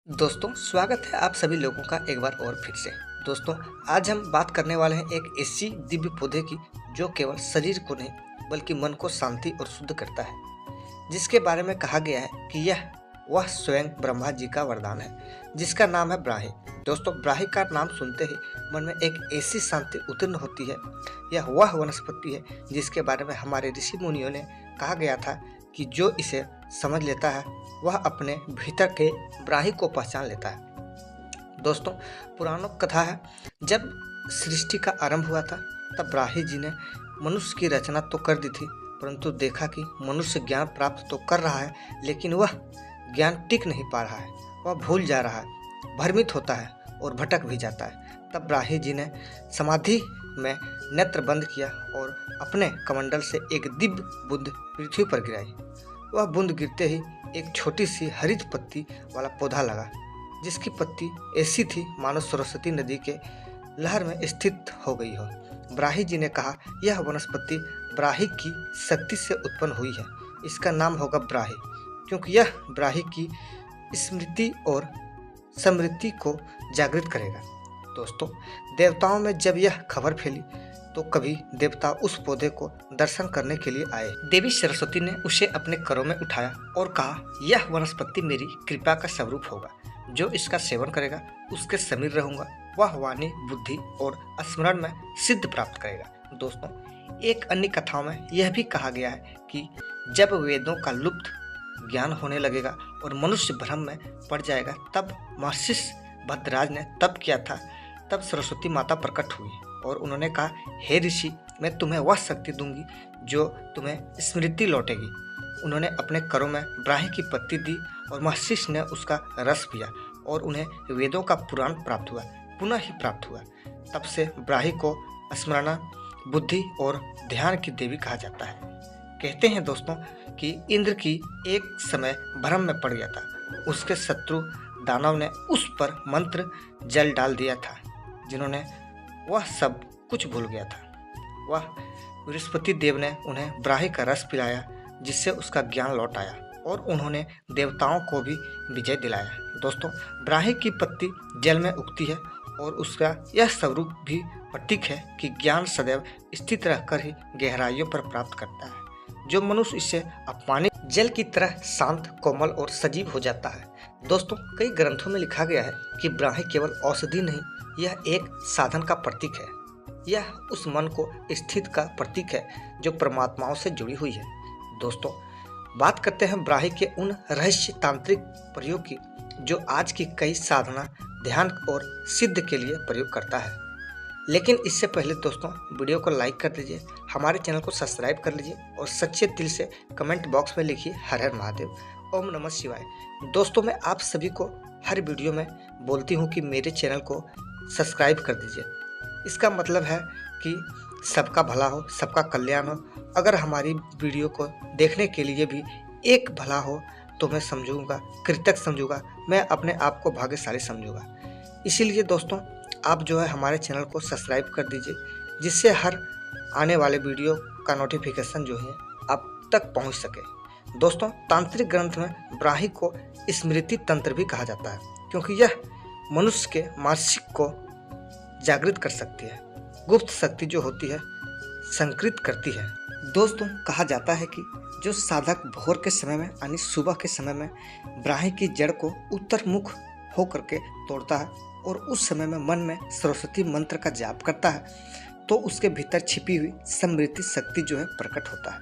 दोस्तों स्वागत है आप सभी लोगों का एक बार और फिर से। दोस्तों आज हम बात करने वाले हैं एक ऐसी दिव्य पौधे की जो केवल शरीर को नहीं बल्कि मन को शांति और शुद्ध करता है, जिसके बारे में कहा गया है कि यह वह स्वयं ब्रह्मा जी का वरदान है, जिसका नाम है ब्राही। दोस्तों ब्राही का नाम सुनते ही मन में एक ऐसी शांति उत्पन्न होती है। यह वह वनस्पति है जिसके बारे में हमारे ऋषि मुनियों ने कहा गया था कि जो इसे समझ लेता है वह अपने भीतर के ब्राही को पहचान लेता है। दोस्तों पुराणों कथा है, जब सृष्टि का आरंभ हुआ था तब ब्राही जी ने मनुष्य की रचना तो कर दी थी, परंतु देखा कि मनुष्य ज्ञान प्राप्त तो कर रहा है लेकिन वह ज्ञान टिक नहीं पा रहा है, वह भूल जा रहा है, भ्रमित होता है और भटक भी जाता है। तब ब्राही जी ने समाधि में नेत्र बंद किया और अपने कमंडल से एक दिव्य बूंद पृथ्वी पर गिराई। वह बूंद गिरते ही एक छोटी सी हरित पत्ती वाला पौधा लगा, जिसकी पत्ती ऐसी थी मानो सरस्वती नदी के लहर में स्थित हो गई हो। ब्राही जी ने कहा, यह वनस्पति ब्राही की शक्ति से उत्पन्न हुई है, इसका नाम होगा ब्राही, क्योंकि यह ब्राही की स्मृति और समृद्धि को जागृत करेगा। दोस्तों देवताओं में जब यह खबर फैली तो कभी देवता उस पौधे को दर्शन करने के लिए आए। देवी सरस्वती ने उसे अपने करों में उठाया और कहा, यह वनस्पति मेरी कृपा का स्वरूप होगा, जो इसका सेवन करेगा उसके समीर रहूंगा, वह वाणी बुद्धि और स्मरण में सिद्ध प्राप्त करेगा। दोस्तों एक अन्य कथाओं में यह भी कहा गया है कि जब वेदों का लुप्त ज्ञान होने लगेगा और मनुष्य भ्रम में पड़ जाएगा, तब महर्षि भद्रराज ने तप किया था। तब सरस्वती माता प्रकट हुई और उन्होंने कहा, हे ऋषि, मैं तुम्हें वह शक्ति दूंगी जो तुम्हें स्मृति लौटेगी। उन्होंने अपने करों में ब्राही की पत्ती दी और महर्षि ने उसका रस पिया और उन्हें वेदों का पुराण प्राप्त हुआ, पुनः ही प्राप्त हुआ। तब से ब्राही को स्मरणा बुद्धि और ध्यान की देवी कहा जाता है। कहते हैं दोस्तों कि इंद्र की एक समय भ्रम में पड़ गया था, उसके शत्रु दानव ने उस पर मंत्र जल डाल दिया था, जिन्होंने वह सब कुछ भूल गया था। वह बृहस्पति देव ने उन्हें ब्राही का रस पिलाया, जिससे उसका ज्ञान लौट आया और उन्होंने देवताओं को भी विजय दिलाया। दोस्तों ब्राही की पत्ती जल में उगती है और उसका यह स्वरूप भी प्रतीक है कि ज्ञान सदैव स्थित रहकर ही गहराइयों पर प्राप्त करता है। जो मनुष्य इससे अपमानित जल की तरह शांत, कोमल और सजीव हो जाता है। दोस्तों कई ग्रंथों में लिखा गया है कि ब्राही केवल औषधि नहीं, यह एक साधन का प्रतीक है। यह उस मन को स्थित का प्रतीक है जो परमात्माओं से जुड़ी हुई है। दोस्तों बात करते हैं ब्राही के उन रहस्य तांत्रिक प्रयोग की जो आज की कई साधना, ध्यान और सिद्ध के लिए प्रयोग करता है। लेकिन इससे पहले दोस्तों वीडियो को लाइक कर दीजिए, हमारे चैनल को सब्सक्राइब कर लीजिए और सच्चे दिल से कमेंट बॉक्स में लिखिए हर हर महादेव, ओम नमः शिवाय। दोस्तों मैं आप सभी को हर वीडियो में बोलती हूँ कि मेरे चैनल को सब्सक्राइब कर दीजिए। इसका मतलब है कि सबका भला हो, सबका कल्याण हो। अगर हमारी वीडियो को देखने के लिए भी एक भला हो तो मैं समझूंगा, कृतज्ञ समझूंगा, मैं अपने आप को भाग्यशाली समझूंगा। इसीलिए दोस्तों आप जो है हमारे चैनल को सब्सक्राइब कर दीजिए, जिससे हर आने वाले वीडियो का नोटिफिकेशन जो है आप तक पहुंच सके। दोस्तों तांत्रिक ग्रंथ में ब्राही को स्मृति तंत्र भी कहा जाता है, क्योंकि यह मनुष्य के मानसिक को जागृत कर सकती है, गुप्त शक्ति जो होती है संकृत करती है। दोस्तों कहा जाता है कि जो साधक भोर के समय में यानी सुबह के समय में ब्राही की जड़ को उत्तर मुख होकर के तोड़ता है और उस समय में मन में सरस्वती मंत्र का जाप करता है, तो उसके भीतर छिपी हुई समृद्धि शक्ति जो है प्रकट होता है।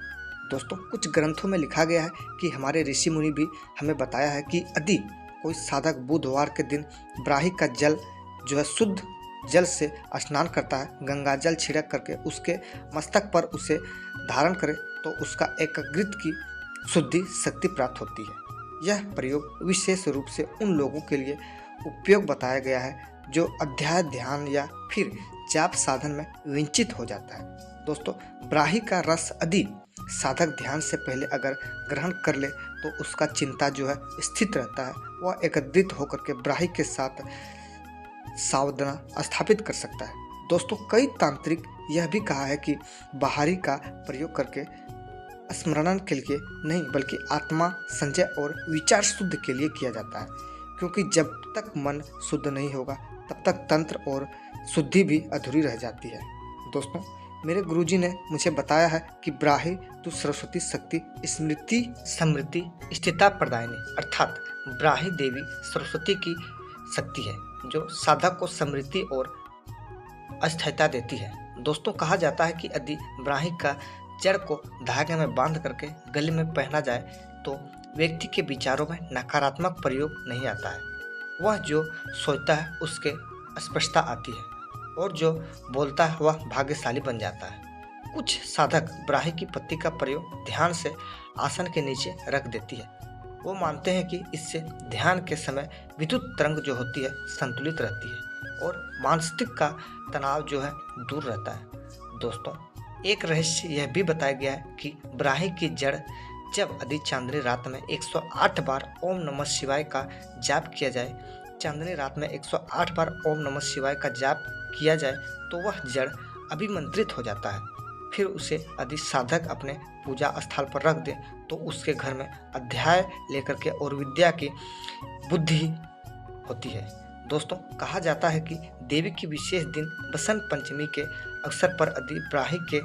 दोस्तों कुछ ग्रंथों में लिखा गया है कि हमारे ऋषि मुनि भी हमें बताया है कि यदि कोई साधक बुधवार के दिन ब्राही का जल जो है शुद्ध जल से स्नान करता है, गंगा जल छिड़क करके उसके मस्तक पर उसे धारण करे, तो उसका एकाग्रत की शुद्धि शक्ति प्राप्त होती है। यह प्रयोग विशेष रूप से उन लोगों के लिए उपयोग बताया गया है जो अध्याय, ध्यान या फिर जाप साधन में वंचित हो जाता है। दोस्तों ब्राही का रस यदि साधक ध्यान से पहले अगर ग्रहण कर ले तो उसका चिंता जो है स्थित रहता है, वह एकत्रित होकर के ब्राही के साथ सावधान स्थापित कर सकता है। दोस्तों कई तांत्रिक यह भी कहा है कि बाहरी का प्रयोग करके स्मरण के लिए नहीं बल्कि आत्मा, संजय और विचार शुद्ध के लिए किया जाता है, क्योंकि जब तक मन शुद्ध नहीं होगा तब तक तंत्र और शुद्धि भी अधूरी रह जाती है। दोस्तों, मेरे गुरुजी ने मुझे बताया है कि ब्राही तो सरस्वती शक्ति स्मृति समृद्धि स्थिरता प्रदायिनी अर्थात ब्राही देवी सरस्वती की शक्ति है जो साधक को समृद्धि और अस्थायीता देती है। दोस्तों, कहा जाता है कि यदि ब्राही का जड़ को धागे में बांध करके गले में पहना जाए तो व्यक्ति के विचारों में नकारात्मक प्रयोग नहीं आता है। वह जो सोचता है उसके स्पष्टता आती है और जो बोलता है वह भाग्यशाली बन जाता है। कुछ साधक ब्राही की पत्ती का प्रयोग ध्यान से आसन के नीचे रख देती है। वो मानते हैं कि इससे ध्यान के समय विद्युत तरंग जो होती है संतुलित रहती है और मानसिक का तनाव जो है दूर रहता है। दोस्तों, एक रहस्य यह भी बताया गया है कि ब्राही की जड़ जब यदि चांदनी रात में 108 बार ओम नमः शिवाय का जाप किया जाए, चांदनी रात में 108 बार ओम नमः शिवाय का जाप किया जाए तो वह जड़ अभिमंत्रित हो जाता है। फिर उसे यदि साधक अपने पूजा स्थल पर रख दे तो उसके घर में अध्याय लेकर के और विद्या की बुद्धि होती है। दोस्तों, कहा जाता है कि देवी की विशेष दिन बसंत पंचमी के अवसर पर यदि ब्राही के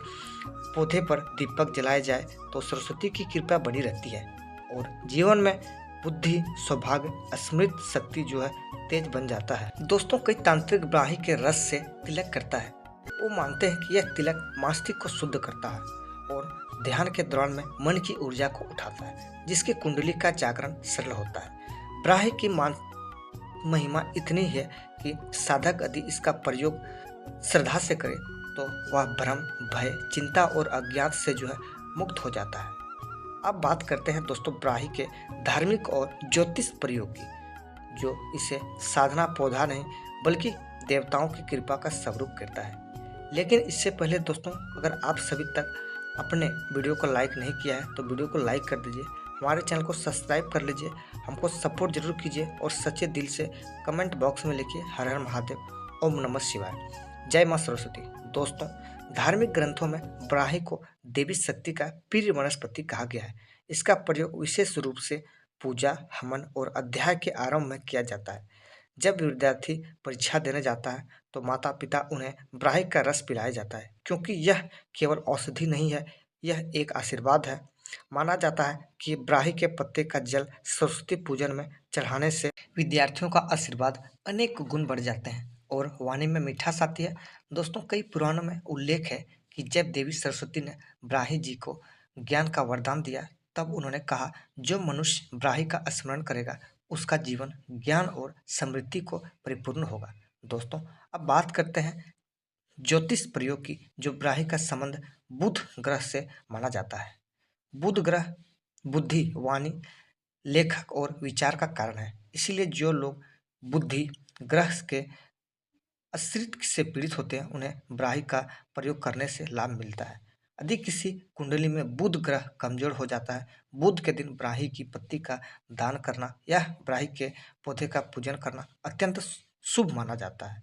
पौधे पर दीपक जलाया जाए तो सरस्वती की कृपा बनी रहती है और जीवन में बुद्धि सौभाग्य स्मृति शक्ति जो है तेज बन जाता है। दोस्तों, कई तांत्रिक ब्राही के रस से तिलक करता है। वो मानते हैं कि यह तिलक मस्तिष्क को शुद्ध करता है और ध्यान के दौरान में मन की ऊर्जा को उठाता है जिसकी कुंडली का जागरण सरल होता है। ब्राही की महिमा इतनी है कि साधक यदि इसका प्रयोग श्रद्धा से करे तो वह भ्रम भय चिंता और अज्ञात से जो है मुक्त हो जाता है। अब बात करते हैं दोस्तों ब्राही के धार्मिक और ज्योतिष प्रयोग की, जो इसे साधना पौधा नहीं बल्कि देवताओं की कृपा का स्वरूप करता है। लेकिन इससे पहले दोस्तों, अगर आप सभी तक अपने वीडियो को लाइक नहीं किया है तो वीडियो को लाइक कर दीजिए, हमारे चैनल को सब्सक्राइब कर लीजिए, हमको सपोर्ट जरूर कीजिए और सच्चे दिल से कमेंट बॉक्स में लिखिए हर हर महादेव, ओम नमः शिवाय, जय माँ सरस्वती। दोस्तों, धार्मिक ग्रंथों में ब्राही को देवी शक्ति का प्रिय वनस्पति कहा गया है। इसका प्रयोग विशेष रूप से पूजा हवन और अध्याय के आरंभ में किया जाता है। जब विद्यार्थी परीक्षा देने जाता है तो माता पिता उन्हें ब्राही का रस पिलाया जाता है, क्योंकि यह केवल औषधि नहीं है, यह एक आशीर्वाद है। माना जाता है कि ब्राही के पत्ते का जल सरस्वती पूजन में चढ़ाने से विद्यार्थियों का आशीर्वाद अनेक गुण बढ़ जाते हैं और वाणी में मिठास आती है। दोस्तों, कई पुराणों में उल्लेख है कि जब देवी सरस्वती ने ब्राही जी को ज्ञान का वरदान दिया तब उन्होंने कहा, जो मनुष्य ब्राही का स्मरण करेगा उसका जीवन ज्ञान और समृद्धि को परिपूर्ण होगा। दोस्तों, अब बात करते हैं ज्योतिष प्रयोग की, जो ब्राही का संबंध बुध ग्रह से माना जाता है। बुध ग्रह बुद्धि वाणी लेखक और विचार का कारण है, इसीलिए जो लोग बुद्धि ग्रह के अस्तित्व से पीड़ित होते हैं उन्हें ब्राही का प्रयोग करने से लाभ मिलता है। यदि किसी कुंडली में बुध ग्रह कमजोर हो जाता है, बुध के दिन ब्राही की पत्ती का दान करना या ब्राही के पौधे का पूजन करना अत्यंत शुभ माना जाता है।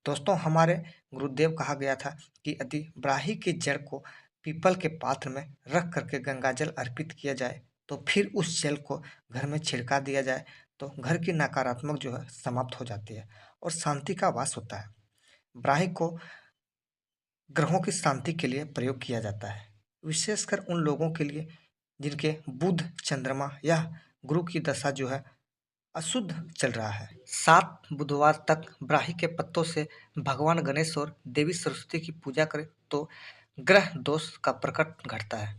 दोस्तों, हमारे गुरुदेव कहा गया था कि यदि ब्राही की जड़ को पीपल के पात्र में रख करके गंगाजल अर्पित किया जाए तो फिर उस जल को घर में छिड़का दिया जाए तो घर की नकारात्मक जो है समाप्त हो जाती है और शांति का वास होता है। ब्राही को ग्रहों की शांति के लिए प्रयोग किया जाता है, विशेषकर उन लोगों के लिए जिनके बुध चंद्रमा या गुरु की दशा जो है अशुद्ध चल रहा है। 7 बुधवार तक ब्राही के पत्तों से भगवान गणेश और देवी सरस्वती की पूजा करें तो ग्रह दोष का प्रकट घटता है,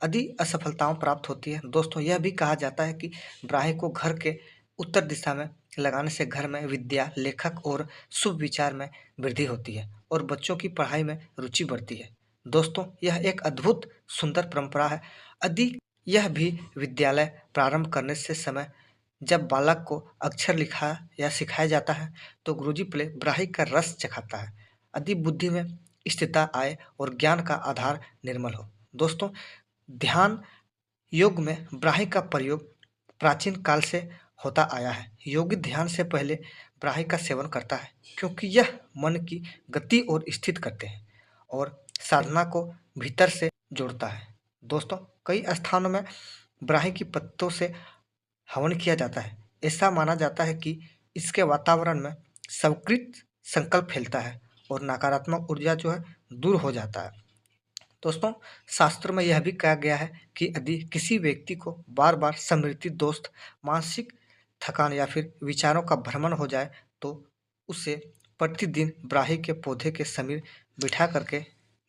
यदि असफलताओं प्राप्त होती है। दोस्तों, यह भी कहा जाता है कि ब्राही को घर के उत्तर दिशा में लगाने से घर में विद्या लेखक और शुभ विचार में वृद्धि होती है और बच्चों की पढ़ाई में रुचि बढ़ती है। दोस्तों, यह एक अद्भुत सुंदर परंपरा है। यदि यह भी विद्यालय प्रारंभ करने से समय जब बालक को अक्षर लिखा या सिखाया जाता है तो गुरुजी पहले ब्राही का रस चखाता है, यदि बुद्धि में स्थिरता आए और ज्ञान का आधार निर्मल हो। दोस्तों, ध्यान योग में ब्राही का प्रयोग प्राचीन काल से होता आया है। योगी ध्यान से पहले ब्राही का सेवन करता है क्योंकि यह मन की गति और स्थित करते हैं और साधना को भीतर से जोड़ता है। दोस्तों, कई स्थानों में ब्राही की पत्तों से हवन किया जाता है, ऐसा माना जाता है कि इसके वातावरण में स्वीकृत संकल्प फैलता है और नकारात्मक ऊर्जा जो है दूर हो जाता है। दोस्तों, शास्त्र में यह भी कहा गया है कि यदि किसी व्यक्ति को बार बार स्मृति दोस्त मानसिक थकान या फिर विचारों का भ्रमण हो जाए तो उसे प्रतिदिन ब्राही के पौधे के समीप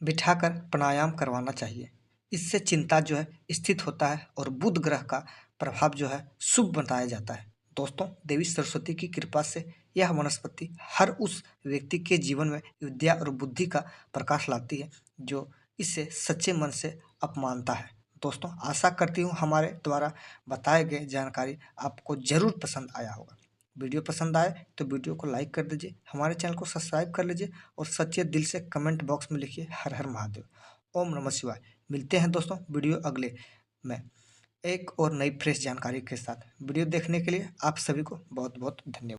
बिठाकर प्राणायाम करवाना चाहिए। इससे चिंता जो है स्थित होता है और बुध ग्रह का प्रभाव जो है शुभ बताया जाता है। दोस्तों, देवी सरस्वती की कृपा से यह वनस्पति हर उस व्यक्ति के जीवन में विद्या और बुद्धि का प्रकाश लाती है जो इसे सच्चे मन से अपमानता है। दोस्तों, आशा करती हूँ हमारे द्वारा बताए गए जानकारी आपको जरूर पसंद आया होगा। वीडियो पसंद आए तो वीडियो को लाइक कर दीजिए, हमारे चैनल को सब्सक्राइब कर लीजिए और सच्चे दिल से कमेंट बॉक्स में लिखिए हर हर महादेव। ओम नमः शिवाय। मिलते हैं दोस्तों वीडियो अगले में एक और नई फ्रेश जानकारी के साथ। वीडियो देखने के लिए आप सभी को बहुत बहुत धन्यवाद।